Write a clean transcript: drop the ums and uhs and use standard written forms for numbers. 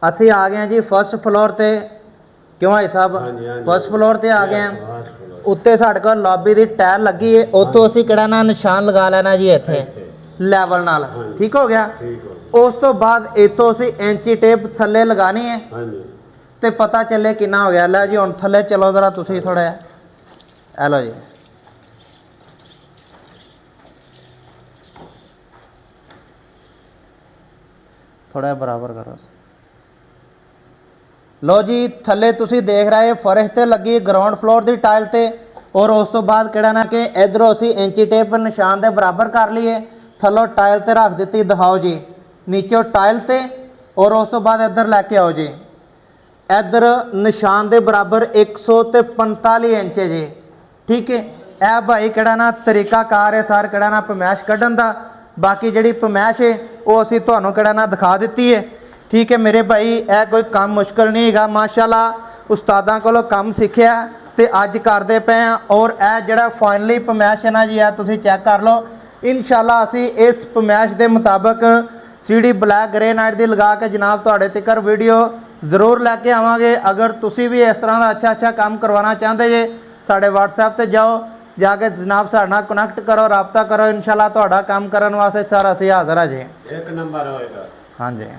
ਅਸੀਂ ਆ ਗਏ ਜੀ ਫਸਟ ਫਲੋਰ ਤੇ। ਕਿਉਂ ਭਾਈ ਸਾਹਿਬ? ਫਸਟ ਫਲੋਰ ਤੇ ਆ ਗਏ ਆ। ਉੱਤੇ ਸਾਡੇ ਕੋਲ ਲੌਬੀ ਦੀ ਟਾਇਲ ਲੱਗੀ ਹੈ, ਉੱਥੋਂ ਅਸੀਂ ਕਿਹੜਾ ਨਾ ਨਿਸ਼ਾਨ ਲਗਾ ਲੈਣਾ ਜੀ ਇੱਥੇ ਲੈਵਲ ਨਾਲ। ਠੀਕ ਹੋ ਗਿਆ। ਉਸ ਤੋਂ ਬਾਅਦ ਇੱਥੋਂ ਅਸੀਂ ਇੰਚੀ ਟੇਪ ਥੱਲੇ ਲਗਾਣੀ ਹੈ ਤੇ ਪਤਾ ਚੱਲੇ ਕਿੰਨਾ ਹੋ ਗਿਆ। ਲੈ ਜੀ ਹੁਣ ਥੱਲੇ ਚਲੋ ਜ਼ਰਾ ਤੁਸੀਂ ਥੋੜਾ ਜਿਹਾ, ਇਹ ਲਓ ਜੀ। ਥੋੜਾ ਬਰਾਬਰ ਕਰੋ। लो जी थले तुसी देख रहे फर्श ते लगी ग्राउंड फ्लोर की टाइल ते। और उस तो बाद किहड़ा ना कि इधरों असी इंची टेप निशान के बराबर कर लिए, थलों टाइल ते रख दी। दिखाओ जी नीचों टाइल ते और उस तो बाद इधर लैके आओ जी। इधर निशान के बराबर 145 इंच जी। ठीक है। यह भाई किहड़ा ना तरीकाकार है सर किहड़ा ना पमैश कढ़न का। बाकी जिहड़ी पमैश है वो असी तुहानूं किहड़ा ना दिखा दी है। ठीक है मेरे भाई, यह कोई काम मुश्किल नहीं है। माशाल्लाह उस्तादां कोलों काम सीखिया ते अज करते पे हैं। और यह जिहड़ा फाइनली पमैश है ना जी, यह तुसीं चैक कर लो। इंशाल्लाह असी इस पमैश के मुताबिक सीढ़ी ब्लैक ग्रेनाइट की लगा के जनाब तुहाडे तक वीडियो जरूर लैके आवांगे। अगर तुसीं भी इस तरह का अच्छा अच्छा काम करवाना चाहते जे, साडे WhatsApp ते जाओ, जाके जनाब साडे नाल कनैक्ट करो, रबता करो। इंशाल्लाह तुहाडा काम करन वास्ते सर असीं हाज़र हां जी। एक नंबर होएगा। हाँ जी।